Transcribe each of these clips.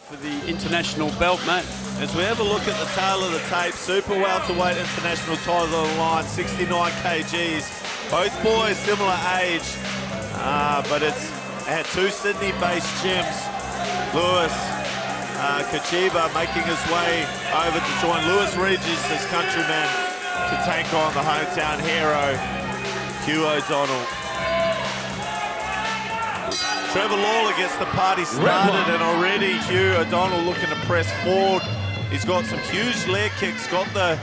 for the international belt, Matt. As we have a look at the tail of the tape, super welterweight international title on the line, 69 kgs. Both boys similar age, but it's at two Sydney-based gyms. Lewis Cajaiba making his way over to join Lewis Regis, his countryman, to take on the hometown hero, Hugh O'Donnell. Trevor Lawler gets the party started, and already Hugh O'Donnell looking to press forward. He's got some huge leg kicks, got the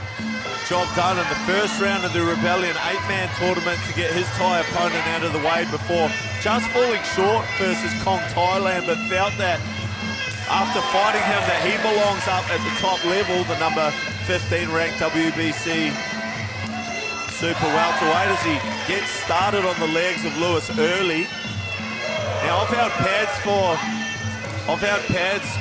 job done in the first round of the Rebellion 8-man tournament to get his Thai opponent out of the way before just falling short versus Kong Thailand, but felt that after fighting him that he belongs up at the top level, the number 15 ranked WBC super welterweight, as he gets started on the legs of Lewis early. Now I've had pads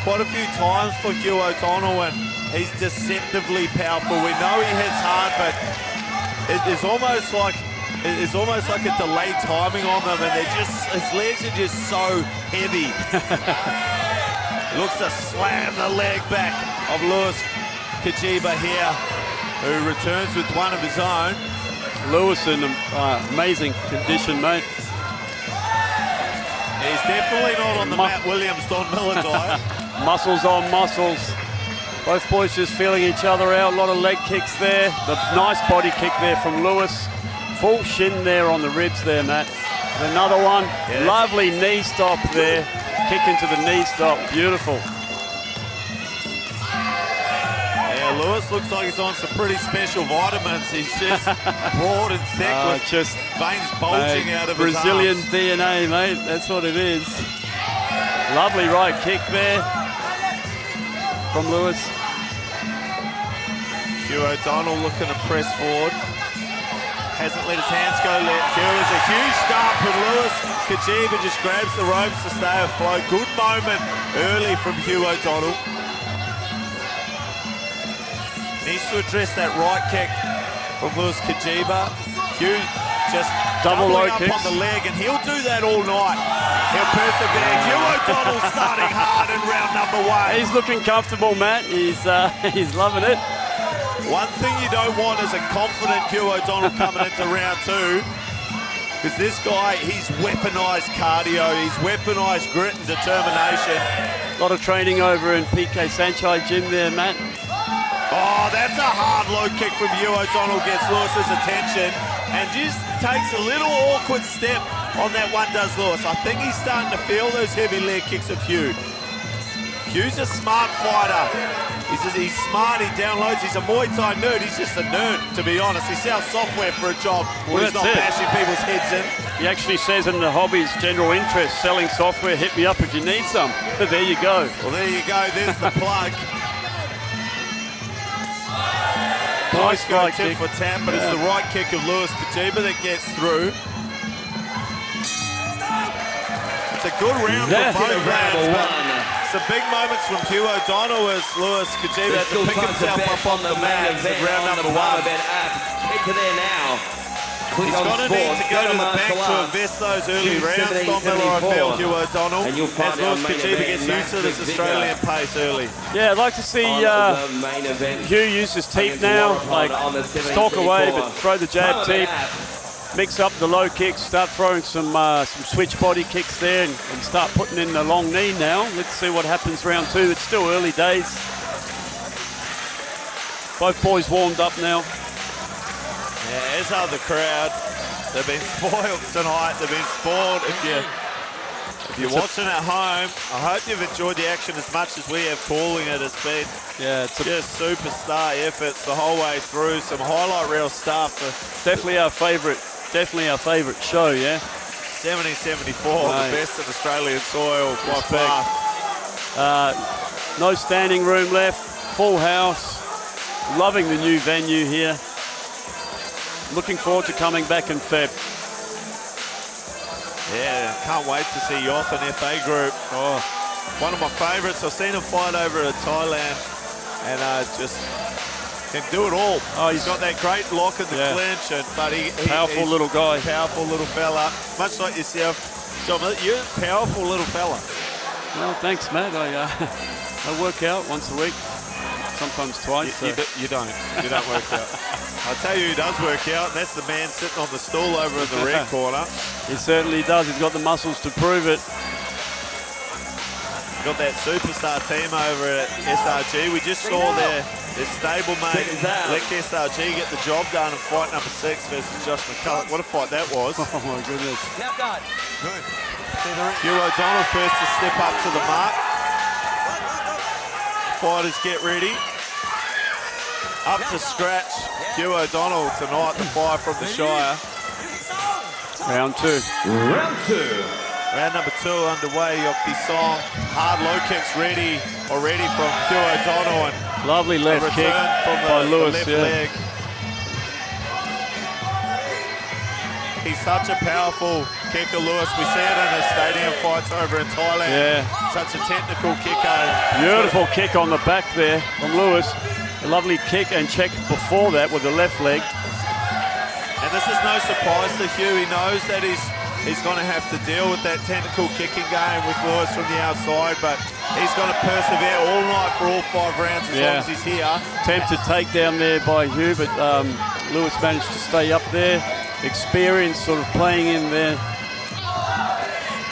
quite a few times for Hugh O'Donnell, and he's deceptively powerful. We know he hits hard, but it's almost like a delayed timing on them, and his legs are just so heavy. Looks to slam the leg back of Lewis Cajaiba here, who returns with one of his own. Lewis in amazing condition, mate. He's definitely not on the Matt Williams, Don Miller diet. Muscles on muscles. Both boys just feeling each other out. A lot of leg kicks there. The nice body kick there from Lewis. Full shin there on the ribs there, Matt. And another one. Yeah, lovely knee stop there. Kick into the knee stop. Beautiful. Yeah, Lewis looks like he's on some pretty special vitamins. He's just broad and thick with just veins bulging out of Brazilian his arms. DNA, mate. That's what it is. Lovely right kick there from Lewis. Hugh O'Donnell looking to press forward. Hasn't let his hands go. Hugh is a huge stump, and Lewis Cajaiba just grabs the ropes to stay afloat. Good moment early from Hugh O'Donnell. Needs to address that right kick from Lewis Cajaiba. Hugh just double low up kicks on the leg, and he'll do that all night. He'll persevere. Hugh O'Donnell starting hard in round number one. He's looking comfortable, Matt. He's loving it. One thing you don't want is a confident Hugh O'Donnell coming into round two, because this guy, he's weaponized cardio, he's weaponized grit and determination. A lot of training over in PK Sanchai gym there, Matt. Oh, that's a hard low kick from Hugh O'Donnell, gets Lewis's attention, and just takes a little awkward step on that one, does Lewis. I think he's starting to feel those heavy leg kicks of Hugh. Hugh's a smart fighter. He's smart, he downloads, he's a Muay Thai nerd. He's just a nerd, to be honest. He sells software for a job where he's not bashing people's heads in. He actually says in the hobbies, general interest, selling software, hit me up if you need some. There you go. Well, there you go, there's the plug. Nice Boys go right tip kick for tap, but it's the right kick of Lewis Cajaiba that gets through. It's a good round for both rounds. Some big moments from Hugh O'Donnell as Lewis Cajaiba had to pick himself up on the mat in round number one. Into there now. He's going to need to go to the back to invest those early rounds. Don Miller, I feel, Hugh O'Donnell, as Lewis Cajaiba gets used to this Australian pace early. Yeah, I'd like to see Hugh use his teeth now, like stalk away, but throw the jab teeth. Mix up the low kicks, start throwing some switch body kicks there, and start putting in the long knee now. Let's see what happens round two. It's still early days. Both boys warmed up now. Yeah, as are the crowd. They've been spoiled tonight. They've been spoiled. If you're watching at home, I hope you've enjoyed the action as much as we have calling it. It's been just superstar efforts the whole way through. Some highlight reel stuff. Definitely our favourite show, yeah. 70-74, the best of Australian soil by far. No standing room left, full house. Loving the new venue here. Looking forward to coming back in Feb. Yeah, can't wait to see Yoth and FA Group. Oh, one of my favourites. I've seen him fight over at Thailand, and just can do it all. Oh, he's got that great lock in the clinch, but he's powerful little guy. Powerful little fella, much like yourself. John, you're a powerful little fella. Well, thanks, Matt. I work out once a week, sometimes twice. You don't work out. I'll tell you who does work out. That's the man sitting on the stool over in the red corner. He certainly does. He's got the muscles to prove it. Got that superstar team over at SRG. We just saw their stablemate Lick SRG get the job done in fight number 6 versus Josh McCulloch. What a fight that was. Oh my goodness. Good. Hugh O'Donnell first to step up to the mark. Fighters get ready. Up to scratch. Hugh O'Donnell tonight, the fire from the Shire. Round 2. Round 2. Round number 2 underway. Yoki Song, hard low kicks ready already from Hugh O'Donnell, and lovely left kick from by Lewis. the left leg. He's such a powerful kicker, Lewis. We see it in his stadium fights over in Thailand. Yeah. Such a technical kicker. Beautiful kick on the back there from Lewis. A lovely kick and check before that with the left leg. And this is no surprise to Hugh. He knows that he's going to have to deal with that technical kicking game with Lewis from the outside, but he's going to persevere all night for all 5 rounds as long as he's here. Attempted takedown there by Hugh, but Lewis managed to stay up there. Experience sort of playing in there.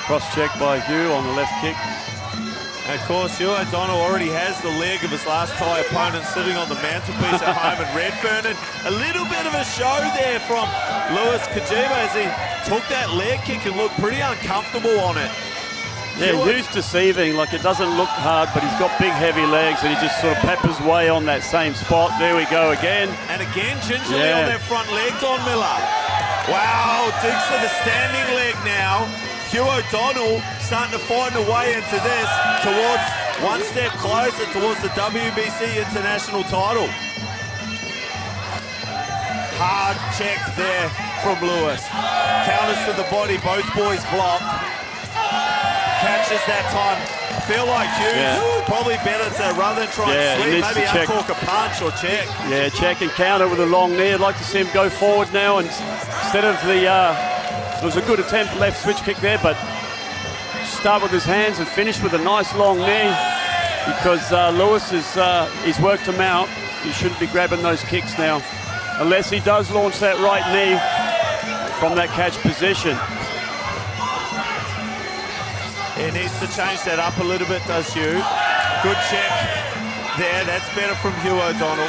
Cross check by Hugh on the left kick. And of course, Hugh O'Donnell already has the leg of his last Thai opponent sitting on the mantelpiece at home in Redfern. And a little bit of a show there from Lewis Cajaiba as he took that leg kick and looked pretty uncomfortable on it. Yeah, Hugh's deceiving. Like, it doesn't look hard, but he's got big, heavy legs, and he just sort of peppers away on that same spot. There we go again. And again, gingerly on that front leg, Don Miller. Wow, digs to the standing leg now. Hugh O'Donnell starting to find a way into this towards one step closer towards the WBC International Title. Hard check there from Lewis. Counters to the body, both boys block. Catches that time. I feel like Hugh's probably better to, rather than try and sweep, maybe uncork a punch or check. Yeah, check and counter with a long knee. I'd like to see him go forward now, and instead of the, it was a good attempt, left switch kick there, but start with his hands and finish with a nice long knee, because Lewis he's worked him out. He shouldn't be grabbing those kicks now, unless he does launch that right knee from that catch position. He needs to change that up a little bit, does Hugh. Good check there. That's better from Hugh O'Donnell.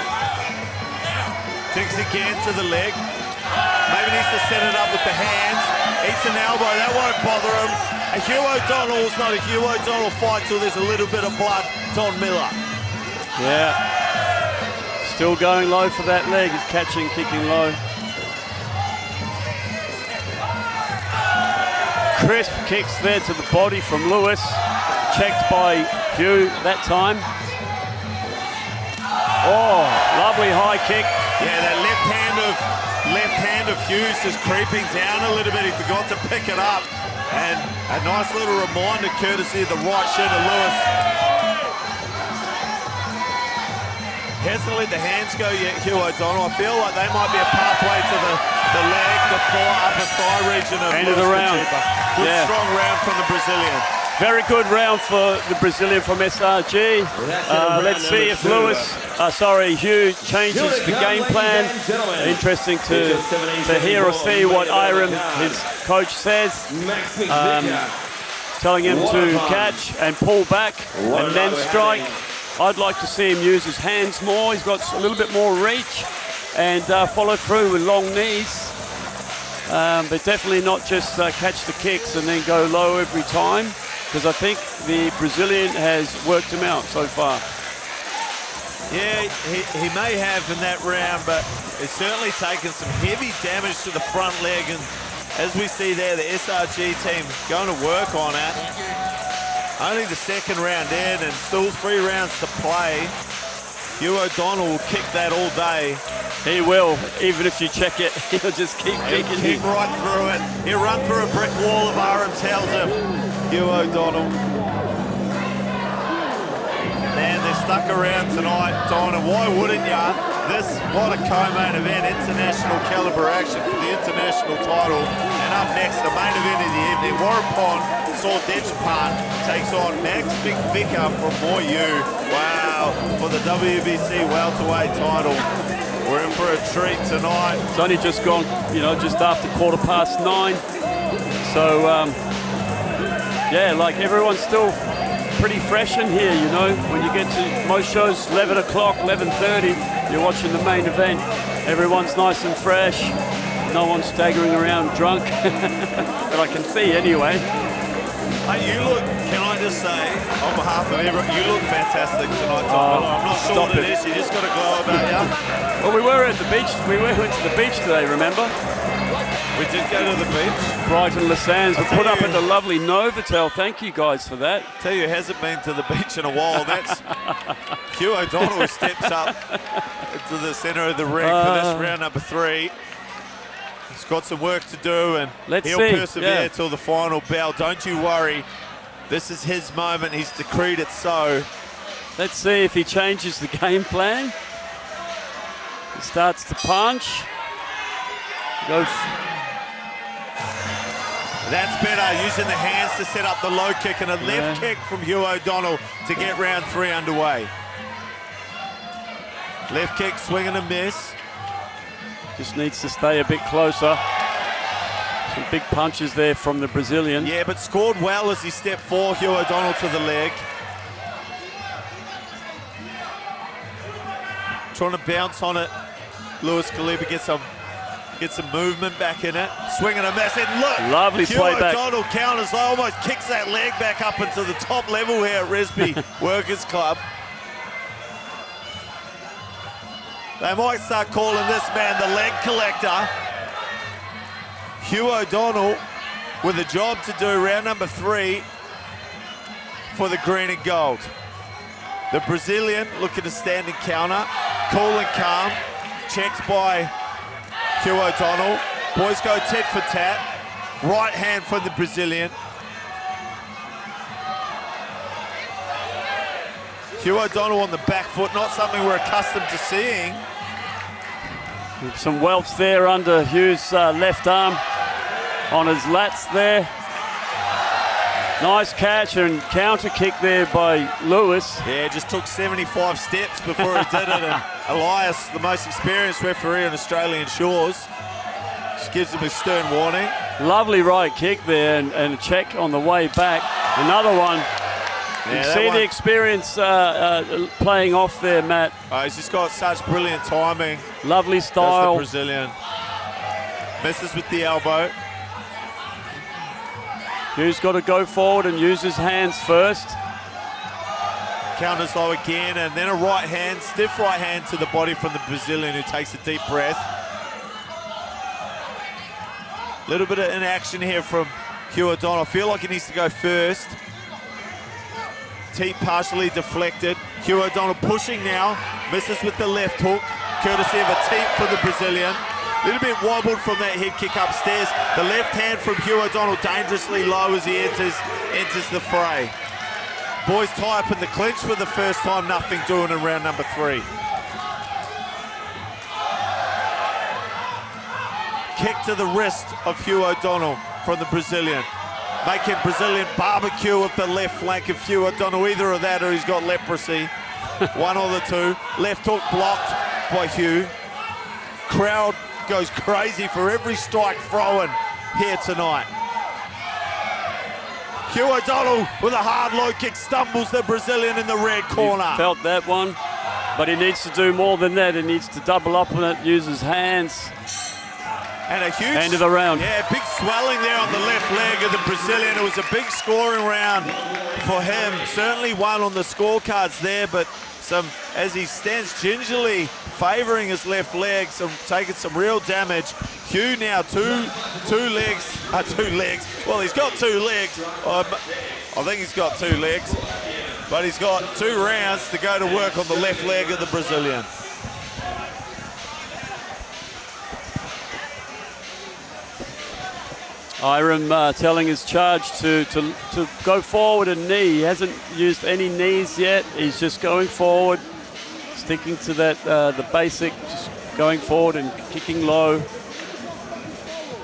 Digs again to the leg. Maybe needs to set it up with the hands. Eats an elbow. That won't bother him. A Hugh O'Donnell's not a Hugh O'Donnell fight till there's a little bit of blood. Don Miller. Yeah. Still going low for that leg. He's catching, kicking low. Crisp kicks there to the body from Lewis. Checked by Hugh that time. Oh, lovely high kick. Yeah, that left hand of Hughes is creeping down a little bit. He forgot to pick it up. And a nice little reminder courtesy of the right shin of Lewis. Hasn't let the hands go yet, Hugh O'Donnell. I feel like they might be a pathway to the leg, the upper thigh region of end of the round. Good strong round from the Brazilian. Very good round for the Brazilian from SRG. Let's see if Hugh changes the game plan. Interesting to hear or see what Iram, his coach, says. Telling him to catch and pull back and then strike. I'd like to see him use his hands more. He's got a little bit more reach and follow through with long knees. But definitely not just catch the kicks and then go low every time, because I think the Brazilian has worked him out so far. Yeah, he may have in that round, but he's certainly taken some heavy damage to the front leg. And as we see there, the SRG team going to work on it. Only the second round in and still 3 rounds to play. Hugh O'Donnell will kick that all day. He will, even if you check it, he'll just keep kicking. He'll kick right through it. He'll run through a brick wall if Aram tells him. Hugh O'Donnell. Man, they're stuck around tonight, Don, and why wouldn't ya? What a co-main event, international caliber action for the international title. And up next, the main event of the evening, Warrapon Sordetchpan takes on Max Vicker from Muaythai. Wow, for the WBC welterweight title. We're in for a treat tonight. It's only just gone, you know, just after 9:15. So, yeah, like everyone's still pretty fresh in here, you know. When you get to most shows, 11 o'clock, 11:30, you're watching the main event. Everyone's nice and fresh. No one's staggering around drunk, that I can see anyway. Hey, you look, can I just say, on behalf of everyone, you look fantastic tonight, Tom. I'm not sure what it is, you just got a glow about you. Well, we were at the beach, we went to the beach today, remember? We did go to the beach. Brighton, Les Sands. We put up at the lovely Novotel. Thank you guys for that. Tell you, hasn't been to the beach in a while. That's Hugh O'Donnell who steps up into the centre of the ring for this round number 3. He's got some work to do, and he'll persevere till the final bell. Don't you worry. This is his moment. He's decreed it so. Let's see if he changes the game plan. He starts to punch. Goes. That's better, using the hands to set up the low kick, and a left kick from Hugh O'Donnell to get round 3 underway. Left kick, swing and a miss. Just needs to stay a bit closer. Some big punches there from the Brazilian. Yeah, but scored well as he stepped forward, Hugh O'Donnell to the leg. Trying to bounce on it. Lewis Cajaiba gets some movement back in it. Swing and a miss, and look! Lovely sway back. Hugh O'Donnell counters, almost kicks that leg back up into the top level here at Revesby Workers Club. They might start calling this man the leg collector. Hugh O'Donnell with a job to do, round number 3 for the green and gold. The Brazilian looking to stand and counter. Cool and calm. Checked by Hugh O'Donnell. Boys go tit for tat. Right hand from the Brazilian. Hugh O'Donnell on the back foot, not something we're accustomed to seeing. Some welts there under Hugh's left arm on his lats there. Nice catch and counter kick there by Lewis. Yeah, just took 75 steps before he did it. And Elias, the most experienced referee on Australian shores, just gives him a stern warning. Lovely right kick there and a check on the way back. Another one. You see the experience playing off there, Matt. He's just got such brilliant timing. Lovely style. That's the Brazilian. Misses with the elbow. Hugh's got to go forward and use his hands first. Counters low again, and then a right hand, stiff right hand to the body from the Brazilian, who takes a deep breath. A little bit of inaction here from Hugh O'Donnell. I feel like he needs to go first. Teep partially deflected. Hugh O'Donnell pushing now, misses with the left hook, courtesy of a teep for the Brazilian. A little bit wobbled from that head kick upstairs. The left hand from Hugh O'Donnell dangerously low as he enters the fray. Boys tie up in the clinch for the first time, nothing doing in round number 3. Kick to the wrist of Hugh O'Donnell from the Brazilian. Making Brazilian barbecue with the left flank of Hugh O'Donnell. Either of that or he's got leprosy. One or the two. Left hook blocked by Hugh. Crowd goes crazy for every strike thrown here tonight. Hugh O'Donnell with a hard low kick stumbles the Brazilian in the red corner. He felt that one, but he needs to do more than that. He needs to double up on it, use his hands. And a huge end of the round. Yeah, big swelling there on the left leg of the Brazilian. It was a big scoring round for him. Certainly one on the scorecards there, but as he stands gingerly favouring his left leg, taking some real damage. Hugh now two legs. Well, he's got 2 legs. I think he's got 2 legs, but he's got 2 rounds to go to work on the left leg of the Brazilian. Iram telling his charge to go forward and knee. He hasn't used any knees yet. He's just going forward, sticking to that, the basic, just going forward and kicking low.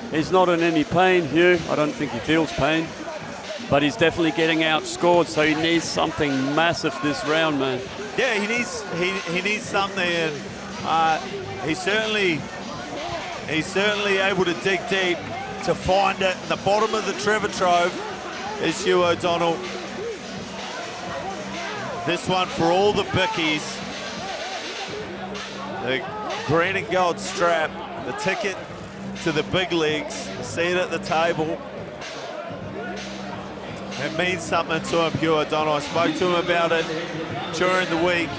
He's not in any pain, Hugh. I don't think he feels pain. But he's definitely getting outscored, so he needs something massive this round, man. Yeah, he needs something, and he's certainly able to dig deep to find it. The bottom of the treasure trove is Hugh O'Donnell. This one for all the bickies. The green and gold strap, the ticket to the big leagues, a seat at the table. It means something to him, Hugh O'Donnell. I spoke to him about it during the week.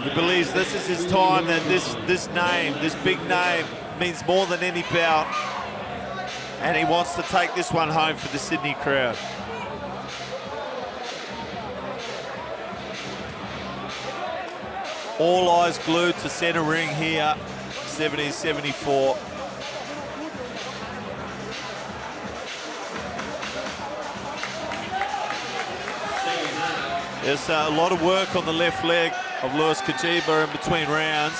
He believes this is his time, that this name, this big name, means more than any bout. And he wants to take this one home for the Sydney crowd. All eyes glued to centre ring here, 70-74. There's a lot of work on the left leg of Lewis Cajaiba in between rounds.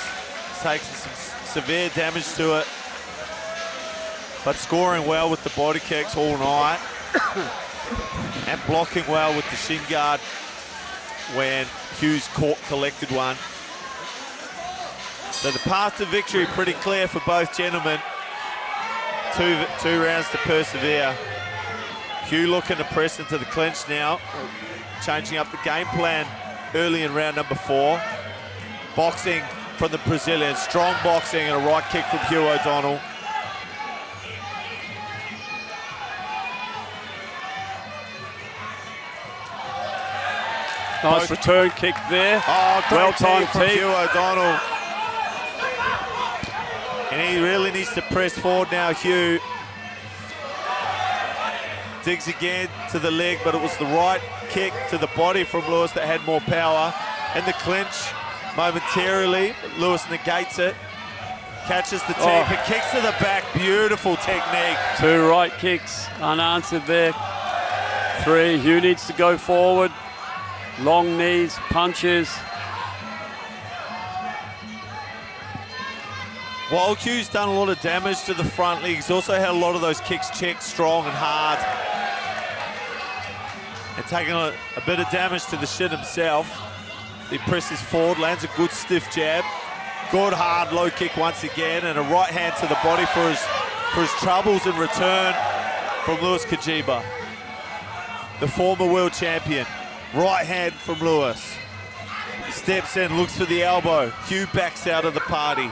He's taken some severe damage to it, but scoring well with the body kicks all night and blocking well with the shin guard when Hughes collected one. So the path to victory pretty clear for both gentlemen. Two rounds to persevere. Hugh looking to press into the clinch now, changing up the game plan early in round number 4. Boxing from the Brazilian, strong boxing and a right kick from Hugh O'Donnell. Nice return kick there. Oh, well-timed from teep. Hugh O'Donnell. And he really needs to press forward now, Hugh. Digs again to the leg, but it was the right kick to the body from Lewis that had more power. And the clinch momentarily, Lewis negates it. Catches the teep and kicks to the back. Beautiful technique. 2 right kicks unanswered there. 3, Hugh needs to go forward. Long knees, punches. While Hugh's done a lot of damage to the front leg, he's also had a lot of those kicks checked strong and hard. And taking a bit of damage to the shin himself. He presses forward, lands a good stiff jab. Good hard low kick once again, and a right hand to the body for his troubles in return from Lewis Cajaiba, the former world champion. Right hand from Lewis. Steps in, looks for the elbow. Hugh backs out of the party.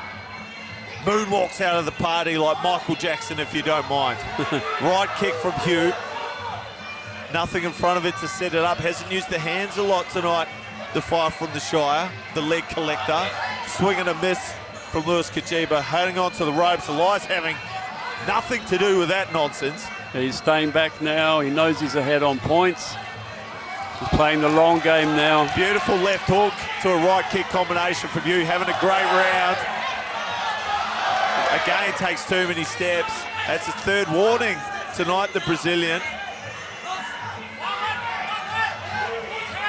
Moonwalks out of the party like Michael Jackson, if you don't mind. Right kick from Hugh. Nothing in front of it to set it up. Hasn't used the hands a lot tonight, the fire from the Shire, the leg collector. Swing and a miss from Lewis Cajaiba, holding on to the ropes. Elias having nothing to do with that nonsense. He's staying back now. He knows he's ahead on points. He's playing the long game now. Beautiful left hook to a right kick combination from Hugh, having a great round. Again, takes too many steps. That's his 3rd warning tonight, the Brazilian.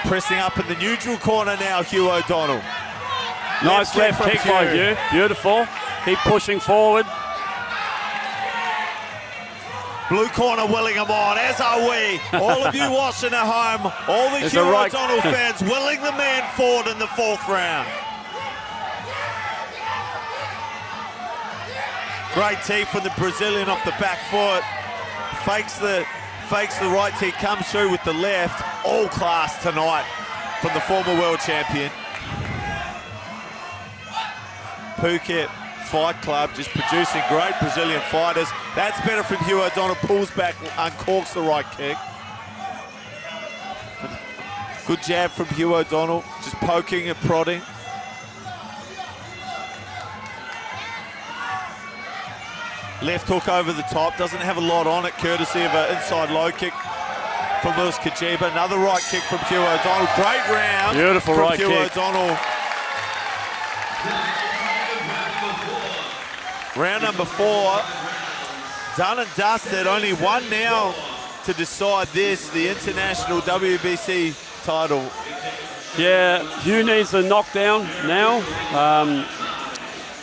Pressing up in the neutral corner now, Hugh O'Donnell. Nice left kick by Hugh. Beautiful. Keep pushing forward. Blue corner willing him on, as are we. All of you watching at home, all the There's Hugh a right O'Donnell fans willing the man forward in the 4th round. Great tee from the Brazilian off the back foot. Fakes the right tee, comes through with the left. All class tonight from the former world champion. Phuket Fight Club just producing great Brazilian fighters. That's better from Hugh O'Donnell. Pulls back, uncorks the right kick. Good jab from Hugh O'Donnell, just poking and prodding. Left hook over the top, doesn't have a lot on it, courtesy of an inside low kick from Lewis Cajaiba. Another right kick from Hugh O'Donnell. Great round. Beautiful from right Hugh kick. O'Donnell. Round number 4, done and dusted. Only one now to decide this, the international WBC title. Yeah, Hugh needs a knockdown now.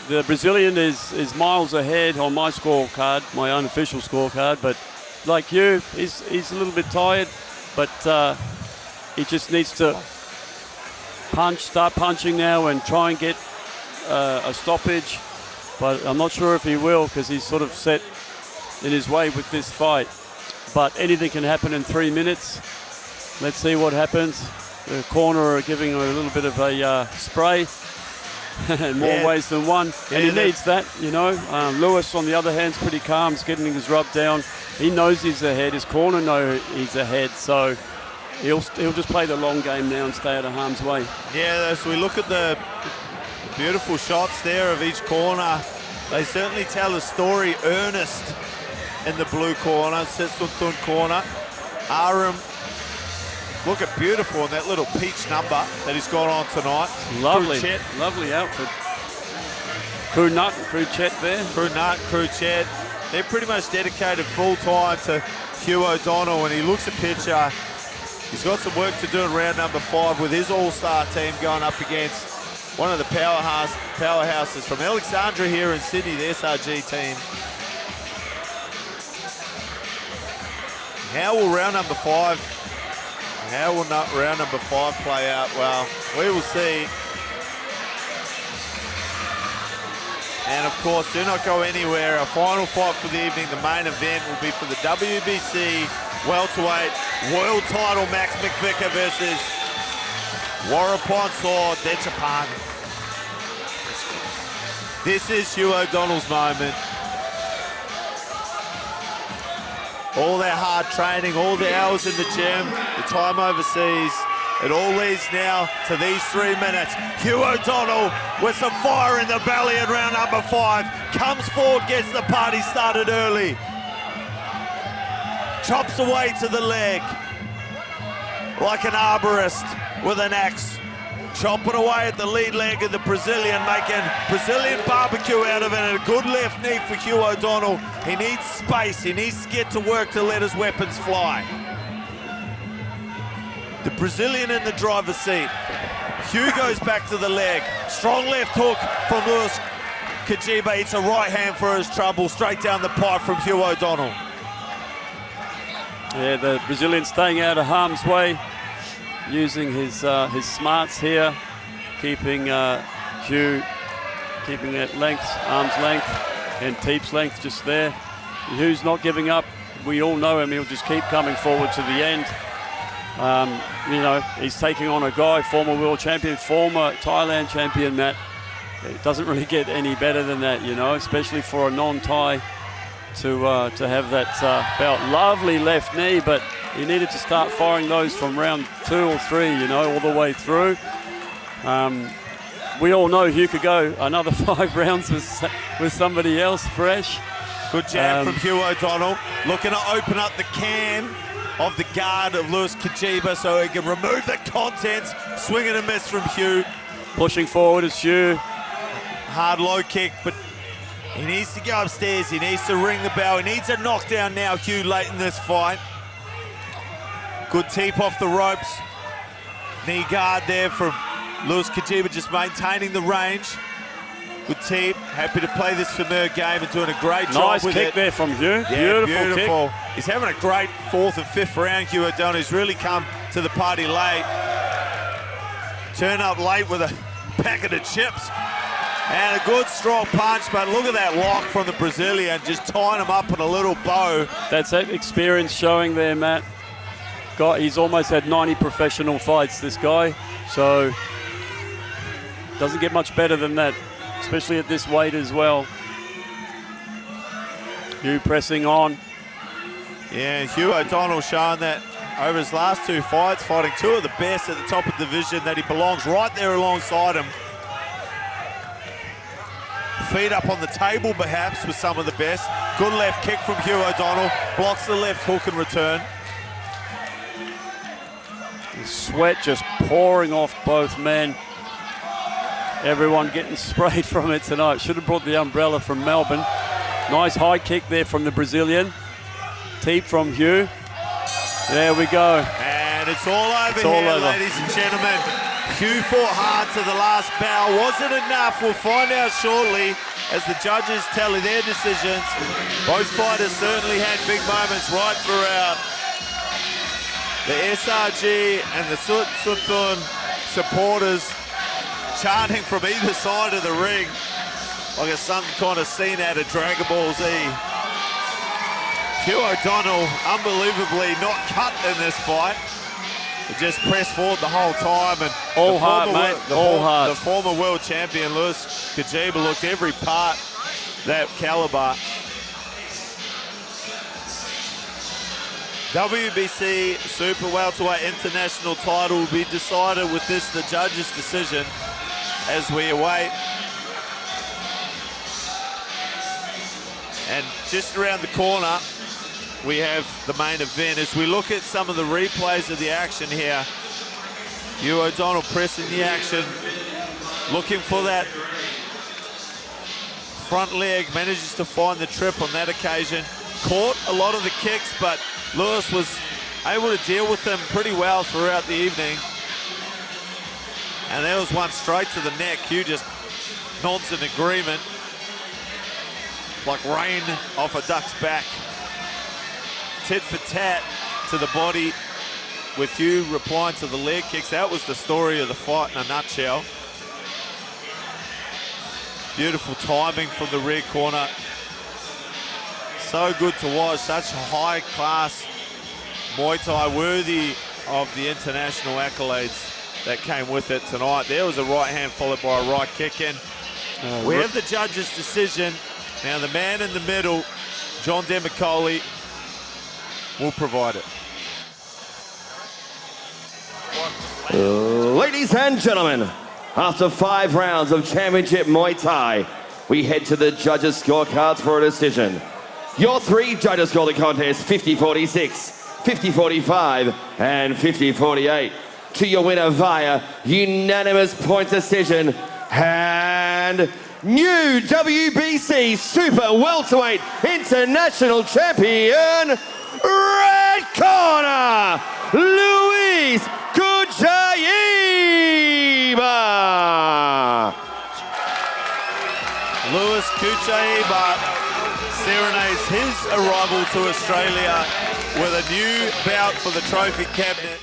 The Brazilian is miles ahead on my scorecard, my unofficial scorecard, but like Hugh, he's a little bit tired, but he just needs to start punching now and try and get a stoppage, but I'm not sure if he will because he's sort of set in his way with this fight. But anything can happen in 3 minutes. Let's see what happens. The corner are giving him a little bit of a spray in more ways than one. And he needs that, you know. Lewis, on the other hand, is pretty calm. He's getting his rub down. He knows he's ahead. His corner knows he's ahead. So he'll just play the long game now and stay out of harm's way. Yeah, as we look at the beautiful shots there of each corner, they certainly tell a story. Ernest in the blue corner, Sitshoothon corner. Aram, looking beautiful in that little peach number that he's got on tonight. Lovely, lovely outfit. Crew Nut, Crew Chet there. Crew Nut, Crew Chet. They're pretty much dedicated full time to Hugh O'Donnell. When he looks at picture, he's got some work to do in round number 5 with his all-star team going up against one of the powerhouses from Alexandria here in Sydney, the SRG team. How will round number 5 play out? Well, we will see. And of course, do not go anywhere. Our final fight for the evening, the main event, will be for the WBC welterweight world title. Max McVicker versus Waraponsor Dechapan. This is Hugh O'Donnell's moment. All their hard training, all the hours in the gym, the time overseas, it all leads now to these 3 minutes. Hugh O'Donnell with some fire in the belly in round number 5. Comes forward, gets the party started early. Chops away to the leg like an arborist with an axe. Chopping away at the lead leg of the Brazilian, making Brazilian barbecue out of it, and a good left knee for Hugh O'Donnell. He needs space, he needs to get to work to let his weapons fly. The Brazilian in the driver's seat. Hugh goes back to the leg. Strong left hook from Lewis Cajaiba. It's a right hand for his trouble, straight down the pipe from Hugh O'Donnell. Yeah, the Brazilian staying out of harm's way, using his smarts here, keeping Hugh keeping at length, arm's length, and Teep's length just there. Hugh's not giving up. We all know him. He'll just keep coming forward to the end. You know, he's taking on a guy, former world champion, former Thailand champion, Matt. It doesn't really get any better than that, you know, especially for a non-Thai to have that bout. Lovely left knee, but he needed to start firing those from round 2 or 3, you know, all the way through. We all know Hugh could go another 5 rounds with somebody else fresh. Good jab from Hugh O'Donnell, looking to open up the can of the guard of Lewis Cajaiba so he can remove the contents. Swing and a miss from Hugh. Pushing forward is Hugh. Hard low kick, but he needs to go upstairs. He needs to ring the bell. He needs a knockdown now, Hugh, late in this fight. Good teep off the ropes. Knee guard there from Lewis Cajaiba, just maintaining the range. Good teep. Happy to play this familiar game and doing a great job with it. Nice kick there from Hugh. Yeah, beautiful kick. He's having a great 4th and 5th round, Hugh O'Donnell. He's really come to the party late. Turn up late with a packet of chips. And a good strong punch, but look at that lock from the Brazilian, just tying him up in a little bow. That's that experience showing there, Matt. He's almost had 90 professional fights, this guy. So, doesn't get much better than that, especially at this weight as well. Hugh pressing on. Yeah, Hugh O'Donnell showing that over his last 2 fights, fighting 2 of the best at the top of the division, that he belongs right there alongside him. Feet up on the table, perhaps, with some of the best. Good left kick from Hugh O'Donnell. Blocks the left hook and return. The sweat just pouring off both men. Everyone getting sprayed from it tonight. Should have brought the umbrella from Melbourne. Nice high kick there from the Brazilian. Teep from Hugh. There we go. And it's all over here, ladies and gentlemen. Hugh fought hard to the last bout. Was it enough? We'll find out shortly as the judges tally their decisions. Both fighters certainly had big moments right throughout. The SRG and the Sitshoothon supporters chanting from either side of the ring like it's some kind of scene out of Dragon Ball Z. Hugh O'Donnell, unbelievably not cut in this fight. He just pressed forward the whole time. And all heart, mate. All heart. The former world champion, Lewis Cajaiba, looked every part that caliber. WBC Super Welterweight International Title will be decided with this, the judge's decision, as we await. And just around the corner, we have the main event. As we look at some of the replays of the action here, Hugh O'Donnell pressing the action, looking for that front leg, manages to find the trip on that occasion. Caught a lot of the kicks, but Lewis was able to deal with them pretty well throughout the evening. And there was one straight to the neck. Hugh just nods in agreement, like rain off a duck's back. Tit for tat to the body, with Hugh replying to the leg kicks. That was the story of the fight in a nutshell. Beautiful timing from the rear corner. So good to watch, such high class Muay Thai, worthy of the international accolades that came with it tonight. There was a right hand followed by a right kick in. We have the judge's decision. Now the man in the middle, John Demicoli, will provide it. Ladies and gentlemen, after 5 rounds of championship Muay Thai, we head to the judges' scorecards for a decision. Your 3 judges score the contest 50-46, 50-45, and 50-48. To your winner via unanimous point decision, and new WBC Super Welterweight International Champion, red corner, Luis Cajaiba. Lewis Cajaiba serenades his arrival to Australia with a new bout for the trophy cabinet.